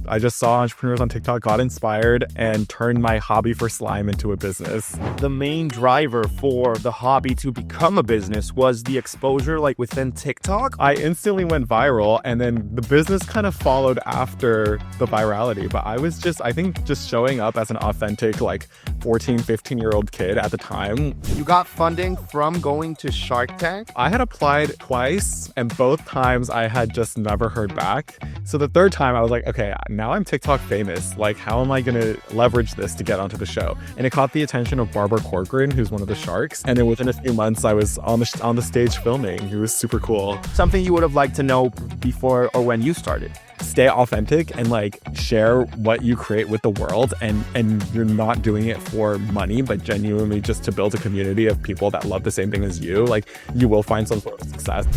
I just saw entrepreneurs on TikTok, got inspired, and turned my hobby for slime into a business. The main driver for the hobby to become a business was the exposure like within TikTok. I instantly went viral, and then the business kind of followed after the virality. But I was I think just showing up as an authentic like 14, 15-year-old kid at the time. You got funding from going to Shark Tank? I had applied twice, and both times I had just never heard back. So the third time I was like, okay, now I'm TikTok famous. Like, how am I going to leverage this to get onto the show? And it caught the attention of Barbara Corcoran, who's one of the sharks. And then within a few months, I was on the stage filming. It was super cool. Something you would have liked to know before or when you started? Stay authentic and like share what you create with the world, and you're not doing it for money, but genuinely just to build a community of people that love the same thing as you. Like, you will find some sort of success.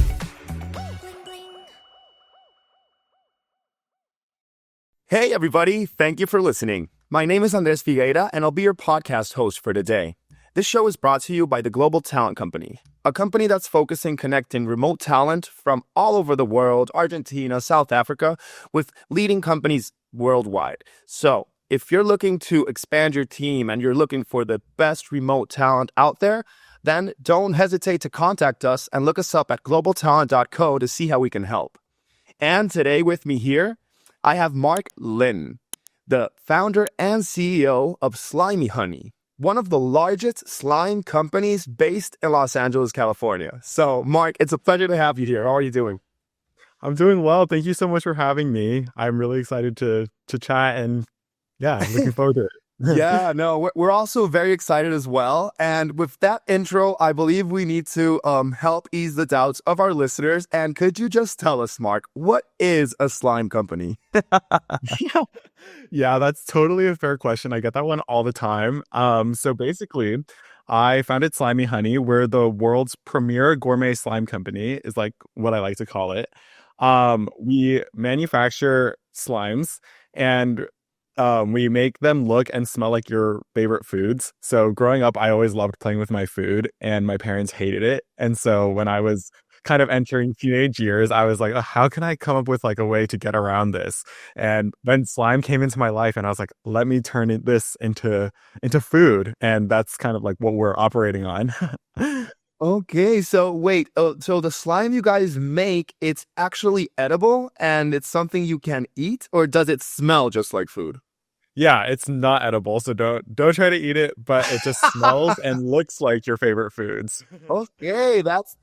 Hey everybody, thank you for listening. My name is Andres Figueira, and I'll be your podcast host for today. This show is brought to you by the Global Talent Company, a company that's focusing connecting remote talent from all over the world, Argentina, South Africa, with leading companies worldwide. So if you're looking to expand your team and you're looking for the best remote talent out there, then don't hesitate to contact us and look us up at globaltalent.co to see how we can help. And today with me here, I have Mark Lin, the founder and CEO of Sliimeyhoney, one of the largest slime companies based in Los Angeles, California. So, Mark, it's a pleasure to have you here. How are you doing? I'm doing well. Thank you so much for having me. I'm really excited to chat, and yeah, I'm looking forward to it. Yeah, no, we're also very excited as well. And with that intro, I believe we need to help ease the doubts of our listeners. And could you just tell us, Mark, what is a slime company? Yeah, that's totally a fair question. I get that one all the time. So basically, I founded Slimeyhoney. We're the world's premier gourmet slime company, is like what I like to call it. We manufacture slimes, and we make them look and smell like your favorite foods. So growing up, I always loved playing with my food, and my parents hated it. And so when I was kind of entering teenage years, I was like, oh, how can I come up with like a way to get around this? And then slime came into my life, and I was like, let me turn this into food. And that's kind of like what we're operating on. Okay, so wait, so the slime you guys make, it's actually edible and it's something you can eat, or does it smell just like food? Yeah, it's not edible, so don't try to eat it, but it just smells and looks like your favorite foods. Okay, that's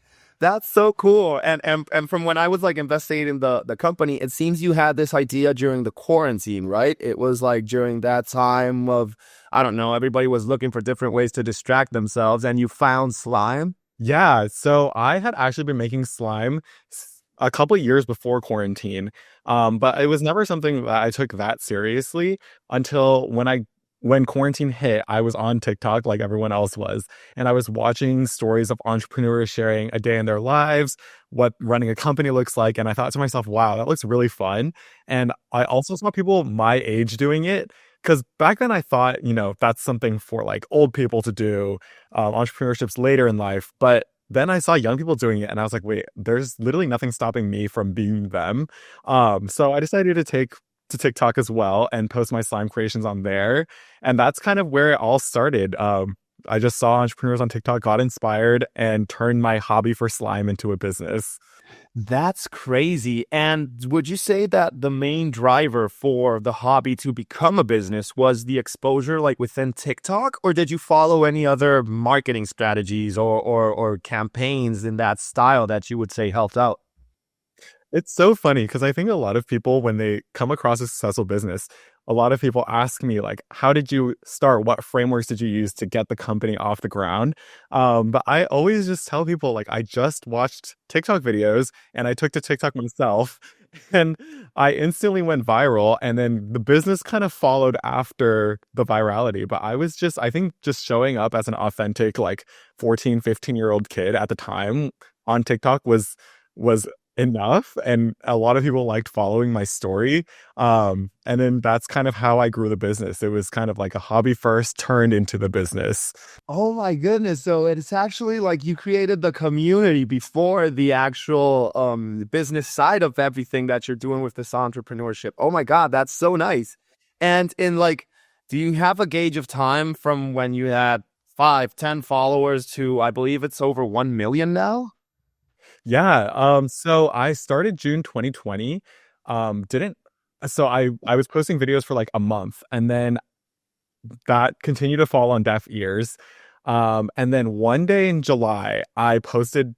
so cool. And from when I was like investigating the company, it seems you had this idea during the quarantine, right? It was like during that time of, I don't know, everybody was looking for different ways to distract themselves, and you found slime. Yeah, so I had actually been making slime a couple years before quarantine, but it was never something that I took that seriously until when quarantine hit. I was on TikTok like everyone else was, and I was watching stories of entrepreneurs sharing a day in their lives, what running a company looks like, and I thought to myself, wow, that looks really fun. And I also saw people my age doing it, because back then I thought, that's something for like old people to do, entrepreneurship's later in life. But then I saw young people doing it, and I was like, wait, there's literally nothing stopping me from being them. So I decided to take to TikTok as well and post my slime creations on there. And that's kind of where it all started. I just saw entrepreneurs on TikTok, got inspired, and turned my hobby for slime into a business. That's crazy. And would you say that the main driver for the hobby to become a business was the exposure like within TikTok, or did you follow any other marketing strategies or campaigns in that style that you would say helped out? It's so funny because I think a lot of people, when they come across a successful business, a lot of people ask me, like, how did you start? What frameworks did you use to get the company off the ground? But I always just tell people, like, I just watched TikTok videos and I took to TikTok myself and I instantly went viral. And then the business kind of followed after the virality. But I think just showing up as an authentic, like 14, 15-year-old kid at the time on TikTok was enough, and a lot of people liked following my story. And then that's kind of how I grew the business. It was kind of like a hobby first turned into the business. Oh my goodness. So it's actually like you created the community before the actual business side of everything that you're doing with this entrepreneurship. Oh my God, that's so nice. And in like, do you have a gauge of time from when you had 5, 10 followers to I believe it's over 1 million now? Yeah. So I started June 2020. Didn't so I was posting videos for like a month, and then that continued to fall on deaf ears. And then one day in July, I posted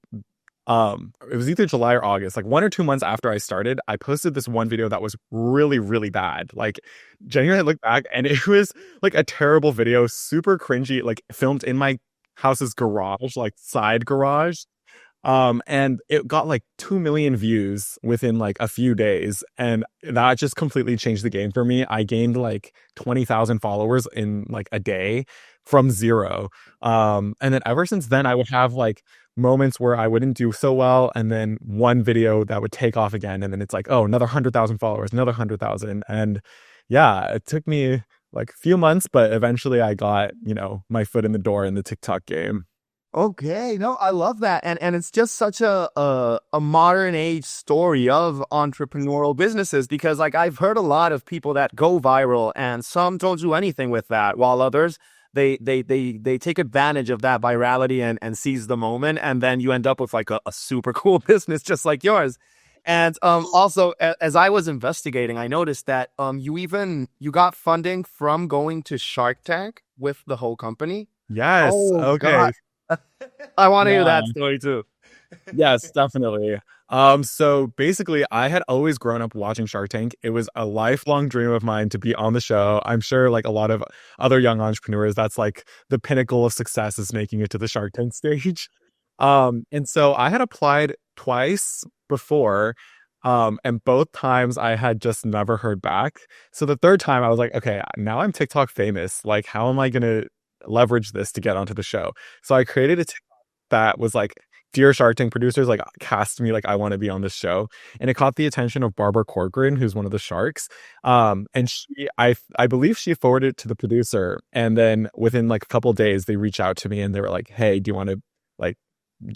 it was either July or August, like 1 or 2 months after I started, I posted this one video that was really, really bad. Like genuinely I look back and it was like a terrible video, super cringy, like filmed in my house's garage, like side garage. And it got like 2 million views within like a few days. And that just completely changed the game for me. I gained like 20,000 followers in like a day from zero. And then ever since then, I would have like moments where I wouldn't do so well. And then one video that would take off again. And then it's like, oh, another 100,000 followers, another 100,000. And yeah, it took me like a few months, but eventually I got, my foot in the door in the TikTok game. Okay, no, I love that, and it's just such a modern age story of entrepreneurial businesses because like I've heard a lot of people that go viral and some don't do anything with that, while others they take advantage of that virality and seize the moment, and then you end up with like a super cool business just like yours. And also as I was investigating, I noticed that you got funding from going to Shark Tank with the whole company. Yes. Oh Okay. God. I want to hear Yeah. that story too. Yes, definitely. So basically, I had always grown up watching Shark Tank. It was a lifelong dream of mine to be on the show. I'm sure, like a lot of other young entrepreneurs, that's like the pinnacle of success is making it to the Shark Tank stage. And so I had applied twice before, and both times I had just never heard back. So the third time I was like, okay, now I'm TikTok famous. Like, how am I gonna leverage this to get onto the show? So I created a that was like, dear Shark Tank producers, like cast me, like I want to be on this show. And it caught the attention of Barbara Corcoran, who's one of the sharks. And I believe she forwarded it to the producer, and then within like a couple days they reached out to me and they were like, hey, do you want to like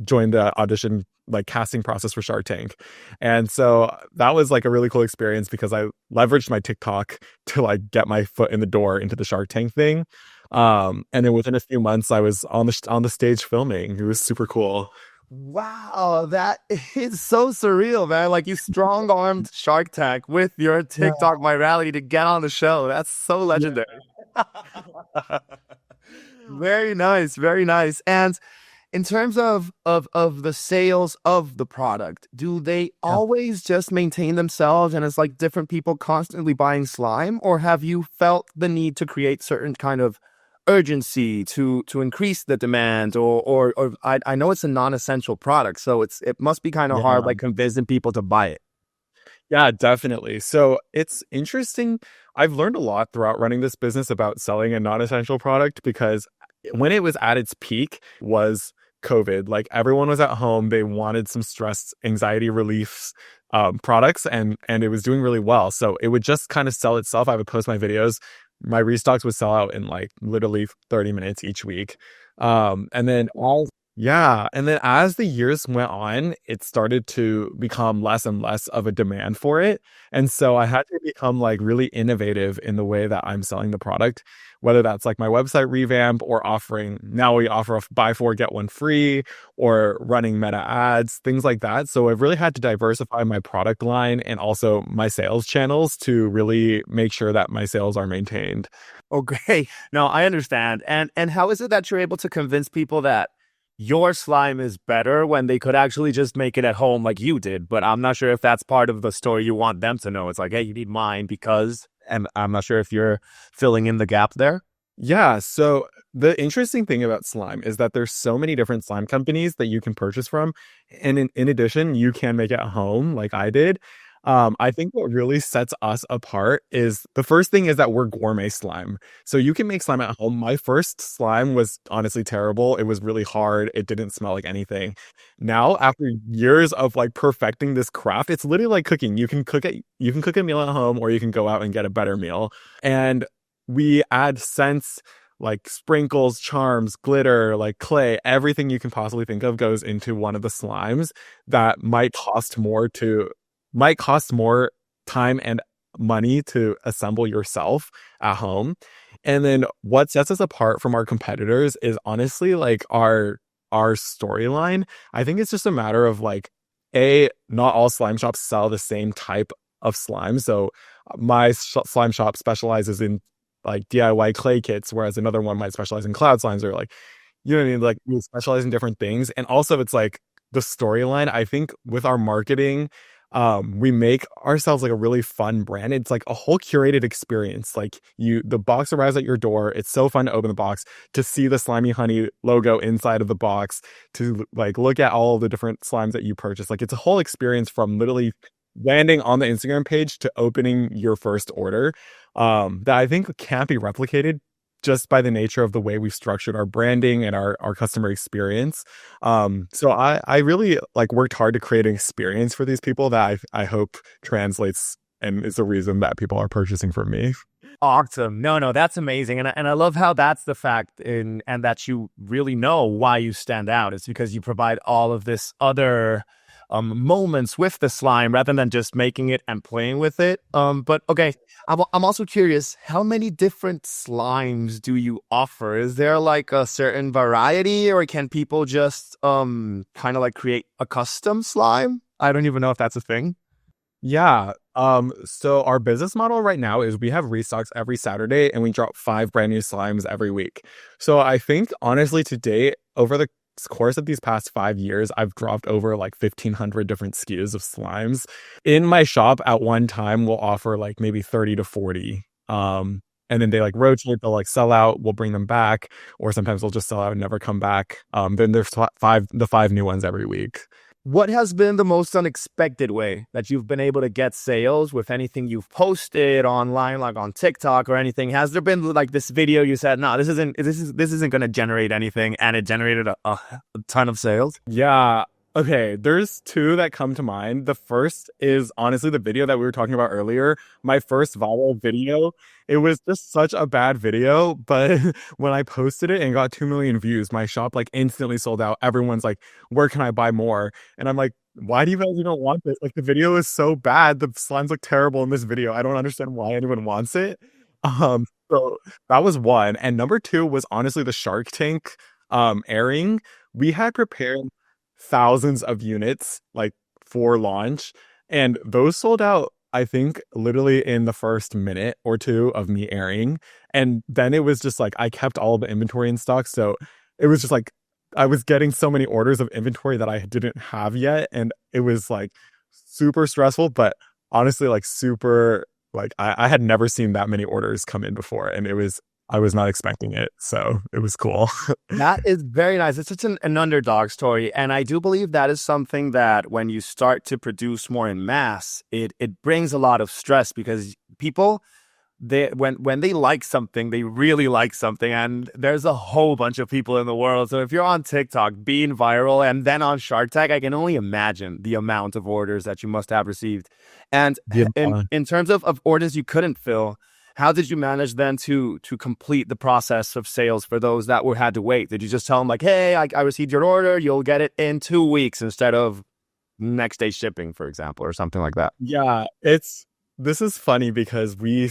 join the audition like casting process for Shark Tank? And so that was like a really cool experience because I leveraged my TikTok to like get my foot in the door into the Shark Tank thing. And then within a few months I was on the stage filming. It was super cool. Wow, that is so surreal, man. Like you strong armed Shark Tank with your Yeah. TikTok virality to get on the show. That's so Yeah. legendary. Very nice, very nice. And in terms of the sales of the product, do they always just maintain themselves and it's like different people constantly buying slime, or have you felt the need to create certain kind of urgency to increase the demand, or I know it's a non-essential product, so it must be kind of hard Yeah. like convincing people to buy it. Yeah, definitely. So it's interesting. I've learned a lot throughout running this business about selling a non-essential product because when it was at its peak was COVID. Like everyone was at home. They wanted some stress, anxiety relief products, and it was doing really well. So it would just kind of sell itself. I would post my videos. My restocks would sell out in like literally 30 minutes each week. And then all Yeah, and then as the years went on, it started to become less and less of a demand for it. And so I had to become like really innovative in the way that I'm selling the product, whether that's like my website revamp or offering, now we offer a buy four, get one free, or running meta ads, things like that. So I've really had to diversify my product line and also my sales channels to really make sure that my sales are maintained. Okay, no, I understand. And how is it that you're able to convince people that your slime is better when they could actually just make it at home like you did? But I'm not sure if that's part of the story you want them to know. It's like, hey, you need mine because, and I'm not sure if you're filling in the gap there. Yeah, so the interesting thing about slime is that there's so many different slime companies that you can purchase from. And in addition, you can make it at home like I did. I think what really sets us apart is the first thing is that we're gourmet slime. So you can make slime at home. My first slime was honestly terrible. It was really hard. It didn't smell like anything. Now, after years of like perfecting this craft, it's literally like cooking. You can cook a meal at home or you can go out and get a better meal. And we add scents like sprinkles, charms, glitter, like clay, everything you can possibly think of goes into one of the slimes that might cost more time and money to assemble yourself at home. And then what sets us apart from our competitors is honestly like our storyline. I think it's just a matter of like not all slime shops sell the same type of slime. So my slime shop specializes in like DIY clay kits, whereas another one might specialize in cloud slimes or like, you know what I mean? Like we specialize in different things. And also it's like the storyline, I think with our marketing, we make ourselves like a really fun brand. It's like a whole curated experience. Like the box arrives at your door. It's so fun to open the box, to see the Slimy Honey logo inside of the box, to like look at all of the different slimes that you purchase. Like it's a whole experience from literally landing on the Instagram page to opening your first order, that I think can't be replicated just by the nature of the way we've structured our branding and our customer experience. So I really like worked hard to create an experience for these people that I hope translates and is the reason that people are purchasing from me. Awesome. No, that's amazing. And I love how that's the fact and that you really know why you stand out. It's because you provide all of this other moments with the slime rather than just making it and playing with it. But okay, I'm also curious, how many different slimes do you offer? Is there like a certain variety, or can people just kind of like create a custom slime? I don't even know if that's a thing. Yeah. So our business model right now is we have restocks every Saturday and we drop 5 brand new slimes every week. So I think honestly to date, over the course of these past 5 years, I've dropped over like 1,500 different SKUs of slimes. In my shop at one time, we'll offer like maybe 30 to 40. And then they like rotate, they'll like sell out, we'll bring them back, or sometimes they'll just sell out and never come back. Then there's the 5 new ones every week. What has been the most unexpected way that you've been able to get sales with anything you've posted online, like on TikTok or anything? Has there been like this video you said, no, this isn't going to generate anything, and it generated a ton of sales? Yeah. Okay, there's 2 that come to mind. The first is honestly the video that we were talking about earlier. My first viral video. It was just such a bad video, but when I posted it and got 2 million views, my shop like instantly sold out. Everyone's like, "Where can I buy more?" And I'm like, "Why do you guys even want this? Like the video is so bad. The slimes look terrible in this video. I don't understand why anyone wants it." So that was one. And number 2 was honestly the Shark Tank airing. We had prepared thousands of units like for launch, and those sold out I think literally in the first minute or 2 of me airing. And then it was just like I kept all the inventory in stock, so it was just like I was getting so many orders of inventory that I didn't have yet, and it was like super stressful, but honestly like super like I had never seen that many orders come in before, and I was not expecting it, so it was cool. That is very nice. It's such an underdog story. And I do believe that is something that when you start to produce more in mass, it brings a lot of stress, because people, when they like something, they really like something. And there's a whole bunch of people in the world. So if you're on TikTok being viral and then on Shark Tank, I can only imagine the amount of orders that you must have received. And Yeah. in terms of orders you couldn't fill, how did you manage then to complete the process of sales for those that had to wait? Did you just tell them like, hey, I received your order, you'll get it in 2 weeks instead of next day shipping, for example, or something like that? Yeah, this is funny because we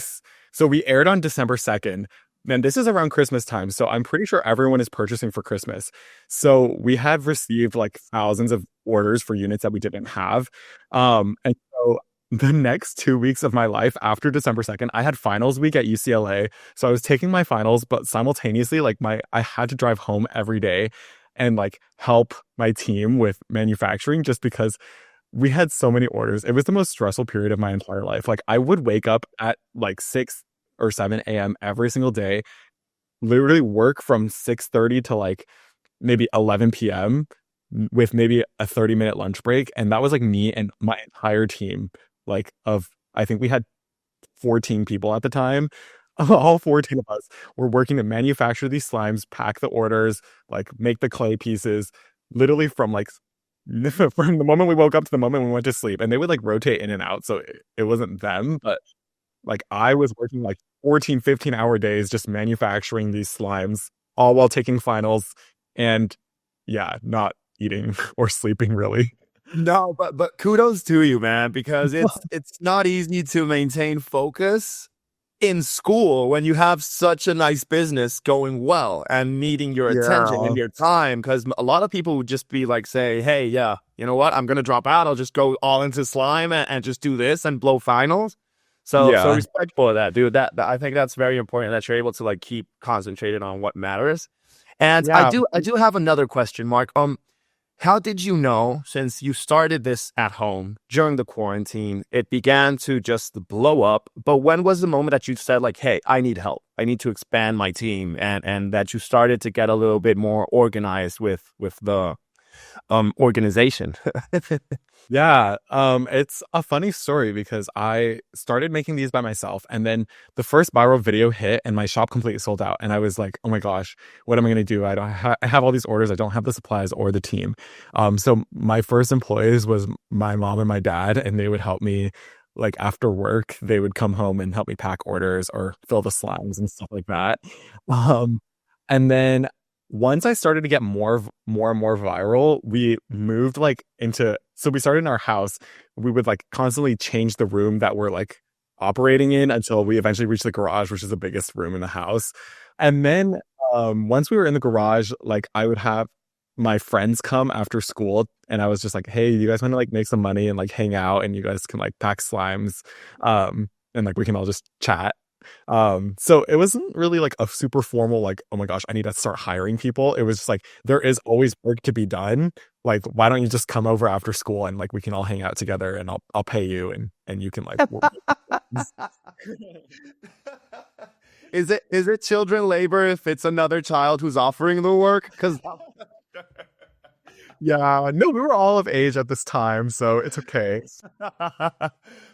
aired on December 2nd. And this is around Christmas time, so I'm pretty sure everyone is purchasing for Christmas. So we have received like thousands of orders for units that we didn't have. And so the next 2 weeks of my life after December 2nd, I had finals week at UCLA. So I was taking my finals, but simultaneously, like I had to drive home every day and like help my team with manufacturing, just because we had so many orders. It was the most stressful period of my entire life. Like I would wake up at like 6 or 7 a.m. every single day, literally work from 6:30 to like maybe 11 p.m. with maybe a 30-minute lunch break. And that was like me and my entire team like of I think we had 14 people at the time. All 14 of us were working to manufacture these slimes, pack the orders, like make the clay pieces, literally from like from the moment we woke up to the moment we went to sleep. And they would like rotate in and out. So it wasn't them, but like I was working like 14, 15-hour days just manufacturing these slimes, all while taking finals and yeah, not eating or sleeping really. No, but kudos to you, man, because it's not easy to maintain focus in school when you have such a nice business going well and needing your attention Yeah. and your time. Because a lot of people would just be like, say, hey, yeah, you know what? I'm gonna drop out. I'll just go all into slime and just do this and blow finals. So Yeah. respectful of that, dude. I think that's very important that you're able to like keep concentrated on what matters. And Yeah. I do have another question, Mark. How did you know, since you started this at home during the quarantine, it began to just blow up? But when was the moment that you said, like, hey, I need help. I need to expand my team, and that you started to get a little bit more organized with the organization? Yeah, it's a funny story because I started making these by myself, and then the first viral video hit, and my shop completely sold out. And I was like, "Oh my gosh, what am I going to do? I have all these orders. I don't have the supplies or the team." So my first employees was my mom and my dad, and they would help me. Like after work, they would come home and help me pack orders or fill the slimes and stuff like that. Um, and then once I started to get more and more viral, we moved like into so we started in our house. We would like constantly change the room that we're like operating in until we eventually reached the garage, which is the biggest room in the house. And then once we were in the garage, like I would have my friends come after school and I was just like, hey, you guys want to like make some money and like hang out and you guys can like pack slimes. And like we can all just chat. So it wasn't really like a super formal, like, oh my gosh, I need to start hiring people. It was just like, there is always work to be done. Like, why don't you just come over after school and like we can all hang out together and I'll pay you and you can like work. Is it children labor if it's another child who's offering the work? Because Yeah, no, we were all of age at this time, so it's okay.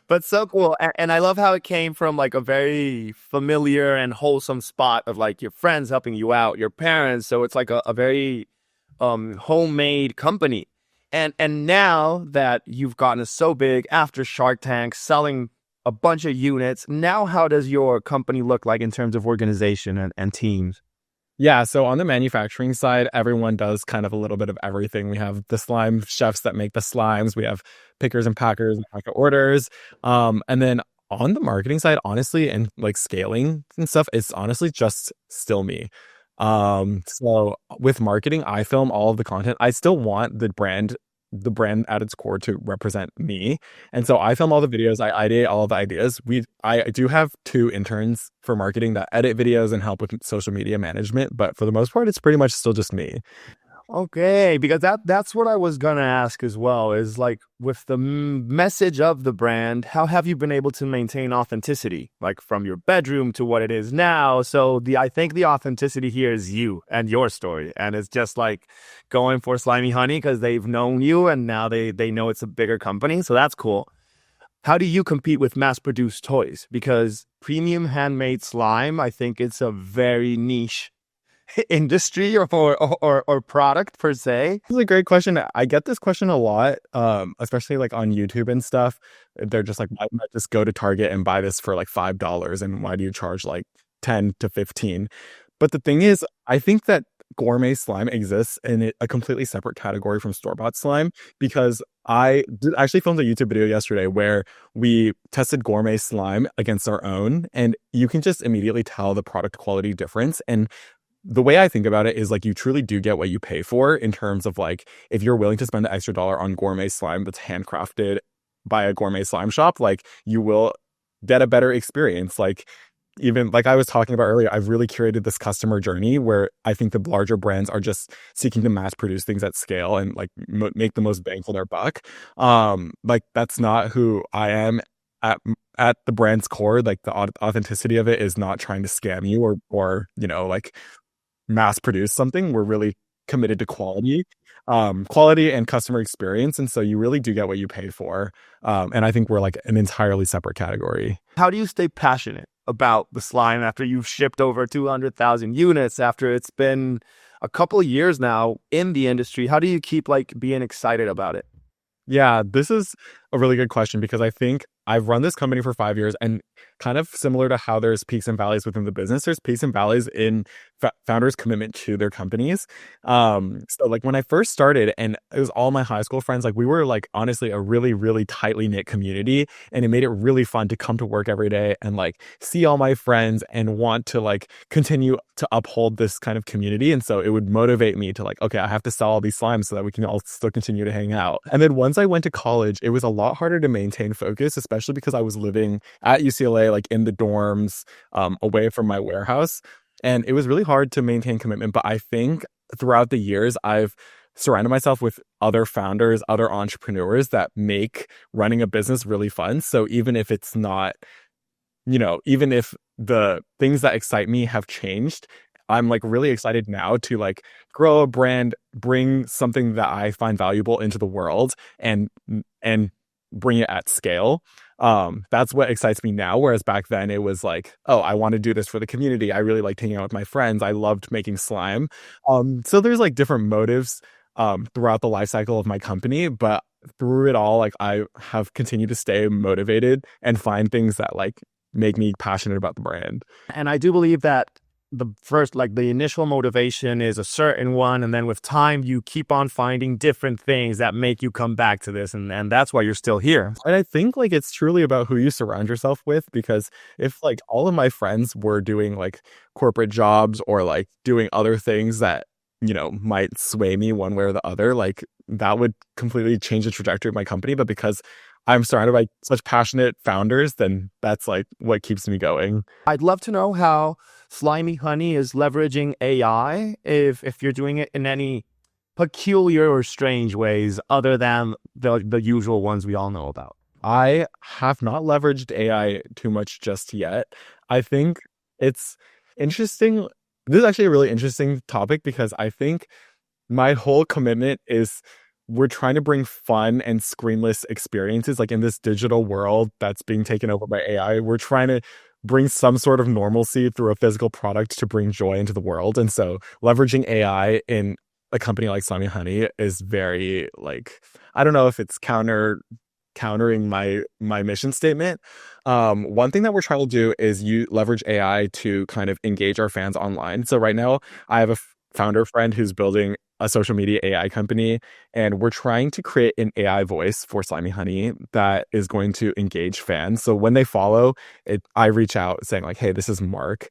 but so cool. And I love how it came from like a very familiar and wholesome spot of like your friends helping you out, your parents. So it's like a very homemade company. And now that you've gotten so big after Shark Tank, selling a bunch of units, now how does your company look like in terms of organization and teams? Yeah, so on the manufacturing side, everyone does kind of a little bit of everything. We have the slime chefs that make the slimes. We have pickers and packers and packet orders. And then on the marketing side, honestly, and like scaling and stuff, it's honestly just still me. So with marketing, I film all of the content. I still want the brand at its core to represent me. And so I film all the videos, I ideate all of the ideas. I do have two interns for marketing that edit videos and help with social media management, but for the most part, it's pretty much still just me. Okay, because that's what I was gonna ask as well, is like with the message of the brand, how have you been able to maintain authenticity, like from your bedroom to what it is now? So I think the authenticity here is you and your story, and it's just like going for Slimy Honey because they've known you and now they know it's a bigger company, so that's cool. How do you compete with mass-produced toys? Because premium handmade slime, I think it's a very niche industry or product per se? This is a great question. I get this question a lot, especially like on YouTube and stuff. They're just like, why not just go to Target and buy this for like $5? And why do you charge like 10 to 15? But the thing is, I think that gourmet slime exists in a completely separate category from store-bought slime because actually filmed a YouTube video yesterday where we tested gourmet slime against our own, and you can just immediately tell the product quality difference. And the way I think about it is like you truly do get what you pay for in terms of like if you're willing to spend the extra dollar on gourmet slime that's handcrafted by a gourmet slime shop, like you will get a better experience. Like even like I was talking about earlier, I've really curated this customer journey where I think the larger brands are just seeking to mass produce things at scale and like make the most bang for their buck. Like that's not who I am at the brand's core. Like the authenticity of it is not trying to scam you or like mass produce something. We're really committed to quality. quality and customer experience. And so you really do get what you pay for. And I think we're like an entirely separate category. How do you stay passionate about the slime after you've shipped over 200,000 units, after it's been a couple of years now in the industry? How do you keep like being excited about it? Yeah, this is a really good question because I think I've run this company for 5 years, and kind of similar to how there's peaks and valleys within the business, there's peaks and valleys in founders' commitment to their companies. So like when I first started, and it was all my high school friends, like we were like honestly a really, really tightly knit community, and it made it really fun to come to work every day and like see all my friends and want to like continue to uphold this kind of community. And so it would motivate me to like, okay, I have to sell all these slimes so that we can all still continue to hang out. And then once I went to college, it was a lot harder to maintain focus, especially because I was living at UCLA, like in the dorms, away from my warehouse. And it was really hard to maintain commitment. But I think throughout the years, I've surrounded myself with other founders, other entrepreneurs that make running a business really fun. So even if it's not, even if the things that excite me have changed, I'm like really excited now to like grow a brand, bring something that I find valuable into the world and bring it at scale. That's what excites me now. Whereas back then it was like, oh, I want to do this for the community. I really liked hanging out with my friends. I loved making slime. So there's like different motives throughout the life cycle of my company, but through it all, like I have continued to stay motivated and find things that like make me passionate about the brand. And I do believe that the initial motivation is a certain one, and then with time you keep on finding different things that make you come back to this, and that's why you're still here. And I think like it's truly about who you surround yourself with, because if like all of my friends were doing like corporate jobs or like doing other things that might sway me one way or the other, like that would completely change the trajectory of my company. But because I'm surrounded by such passionate founders, then that's like what keeps me going. I'd love to know how Sliimeyhoney is leveraging AI, if you're doing it in any peculiar or strange ways other than the usual ones we all know about. I have not leveraged AI too much just yet. I think it's interesting. This is actually a really interesting topic because I think my whole commitment is we're trying to bring fun and screenless experiences like in this digital world that's being taken over by AI. We're trying to bring some sort of normalcy through a physical product to bring joy into the world. And so leveraging AI in a company like Sliimeyhoney is very like, I don't know if it's countering my mission statement. One thing that we're trying to do is leverage AI to kind of engage our fans online. So right now I have a founder friend who's building a social media AI company, and we're trying to create an AI voice for Sliimeyhoney that is going to engage fans. So when they follow it, I reach out saying like, hey, this is Mark.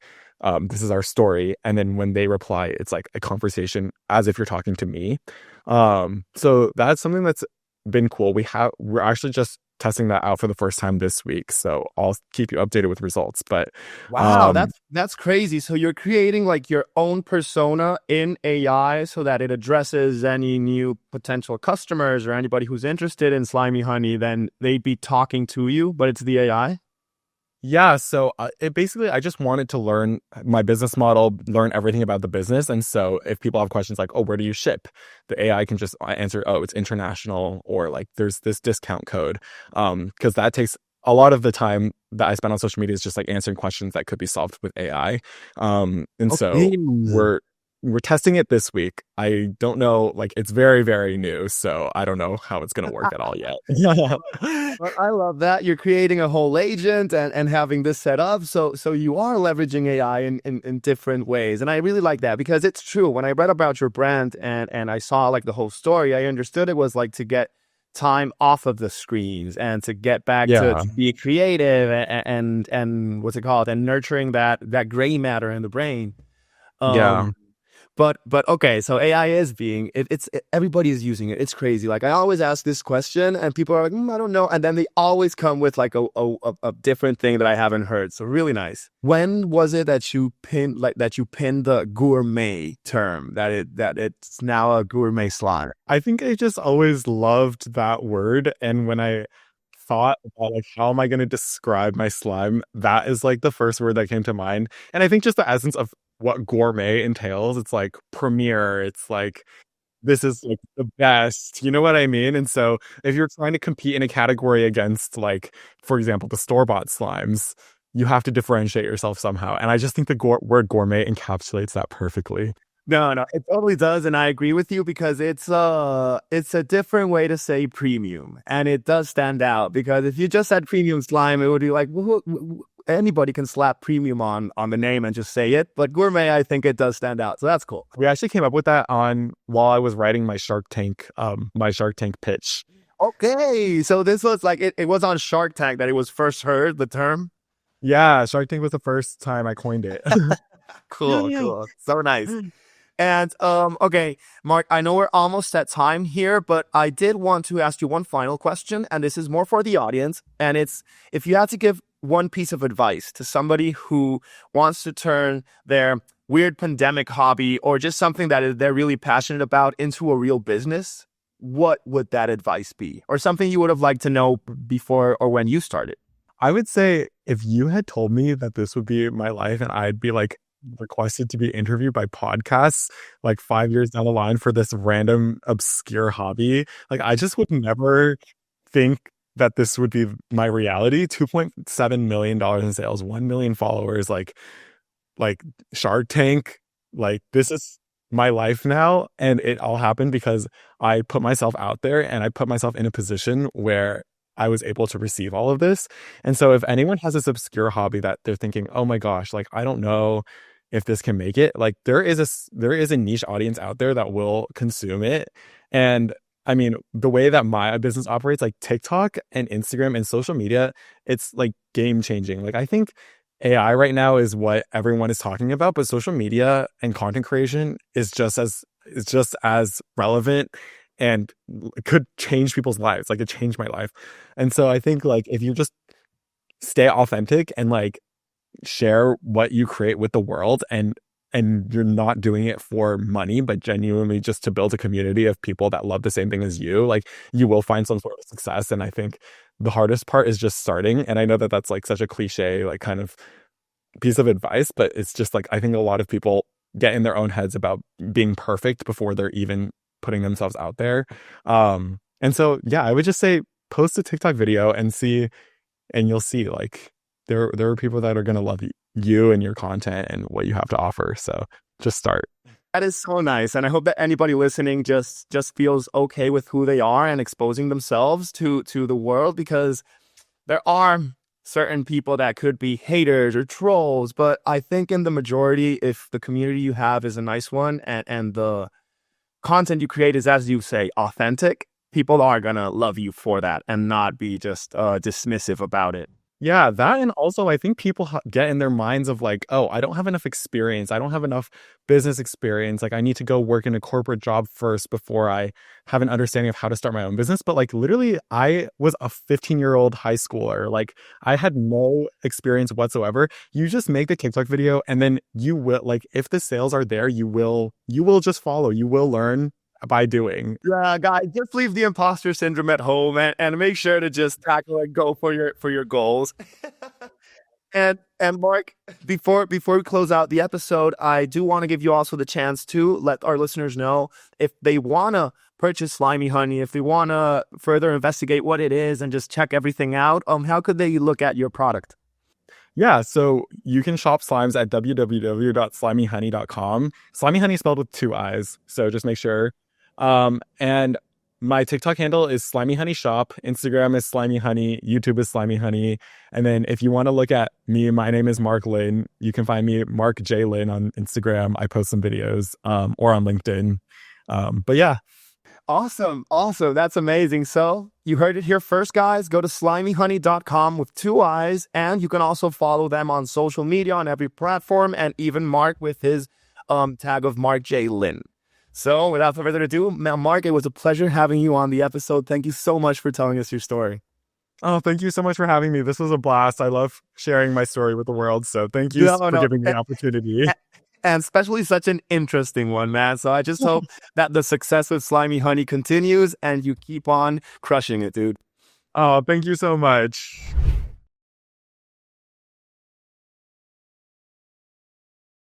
This is our story. And then when they reply, it's like a conversation as if you're talking to me. So that's something that's been cool. We're actually just testing that out for the first time this week, so I'll keep you updated with results. But wow, that's crazy. So you're creating like your own persona in AI so that it addresses any new potential customers or anybody who's interested in Sliimeyhoney, then they'd be talking to you, but it's the AI. Yeah, so it basically, I just wanted to learn my business model, learn everything about the business. And so if people have questions like, oh, where do you ship? The AI can just answer, oh, it's international, or like there's this discount code. Because that takes a lot of the time that I spend on social media is just like answering questions that could be solved with AI. And so we're testing it this week. I don't know, like it's very, very new, so I don't know how it's going to work at all yet. Well, I love that. You're creating a whole agent and having this set up. So you are leveraging AI in different ways. And I really like that because it's true. When I read about your brand and I saw like the whole story, I understood it was like to get time off of the screens and to get back to be creative and what's it called? And nurturing that gray matter in the brain. But okay, so AI is everybody is using it. It's crazy. Like I always ask this question and people are like, I don't know. And then they always come with like a different thing that I haven't heard. So really nice. When was it that you pinned the gourmet term, that it's now a gourmet slime? I think I just always loved that word. And when I thought about like, how am I going to describe my slime? That is like the first word that came to mind. And I think just the essence of what gourmet entails, it's like premier, it's like this is like the best. You know what I mean? And so if you're trying to compete in a category against like, for example, the store-bought slimes, you have to differentiate yourself somehow. And I just think the word gourmet encapsulates that perfectly. No, no, it totally does, and I agree with you because it's a different way to say premium, and it does stand out because if you just said premium slime, it would be like anybody can slap premium on the name and just say it, but gourmet, I think it does stand out, so that's cool. We actually came up with that on while I was writing my Shark Tank pitch. Okay, so this was like it was on Shark Tank that it was first heard the term. Yeah, Shark Tank was the first time I coined it. Cool, cool, so nice. And okay, Mark, I know we're almost at time here, but I did want to ask you one final question, and this is more for the audience. And it's if you had to give one piece of advice to somebody who wants to turn their weird pandemic hobby or just something that they're really passionate about into a real business, what would that advice be? Or something you would have liked to know before or when you started? I would say if you had told me that this would be my life and I'd be like requested to be interviewed by podcasts like 5 years down the line for this random obscure hobby, like I just would never think that this would be my reality. $2.7 million in sales, 1 million followers, like Shark Tank, like this is my life now. And it all happened because I put myself out there and I put myself in a position where I was able to receive all of this. And so if anyone has this obscure hobby that they're thinking, oh my gosh, like I don't know if this can make it, like there is a niche audience out there that will consume it. And I mean, the way that my business operates, like TikTok and Instagram and social media, it's like game changing. Like I think AI right now is what everyone is talking about, but social media and content creation is just as relevant and it could change people's lives. Like it changed my life. And so I think like if you just stay authentic and like share what you create with the world and you're not doing it for money, but genuinely just to build a community of people that love the same thing as you, like you will find some sort of success. And I think the hardest part is just starting. And I know that that's like such a cliche, like kind of piece of advice, but it's just like, I think a lot of people get in their own heads about being perfect before they're even putting themselves out there. And so, yeah, I would just say post a TikTok video and you'll see like there are people that are going to love you and your content and what you have to offer. So just start. That is so nice. And I hope that anybody listening just feels okay with who they are and exposing themselves to the world, because there are certain people that could be haters or trolls. But I think in the majority, if the community you have is a nice one and the content you create is, as you say, authentic, people are going to love you for that and not be just dismissive about it. Yeah, that. And also I think people get in their minds of like, oh, I don't have enough experience. I don't have enough business experience. Like I need to go work in a corporate job first before I have an understanding of how to start my own business. But like literally I was a 15-year-old high schooler. Like I had no experience whatsoever. You just make the TikTok video and then you will, like if the sales are there, you will just follow. You will learn by doing. Yeah, guys, just leave the imposter syndrome at home and make sure to just tackle and go for your goals. And Mark, before we close out the episode, I do want to give you also the chance to let our listeners know if they want to purchase Slimy Honey, if they want to further investigate what it is and just check everything out, how could they look at your product? Yeah, so you can shop slimes at www.slimeyhoney.com. Slimy Honey spelled with 2 I's, so just make sure. And my TikTok handle is Slimy Honey Shop. Instagram is Slimy Honey. YouTube is Slimy Honey. And then if you want to look at me, my name is Mark Lin. You can find me Mark J Lin on Instagram. I post some videos, or on LinkedIn. But yeah. Awesome. That's amazing. So you heard it here first, guys. Go to slimeyhoney.com with 2 I's. And you can also follow them on social media on every platform, and even Mark with his tag of Mark J Lin. So without further ado, Mark, it was a pleasure having you on the episode. Thank you so much for telling us your story. Oh, thank you so much for having me. This was a blast. I love sharing my story with the world. So thank you for giving me the opportunity. And especially such an interesting one, man. So I just hope that the success with Slimy Honey continues and you keep on crushing it, dude. Oh, thank you so much.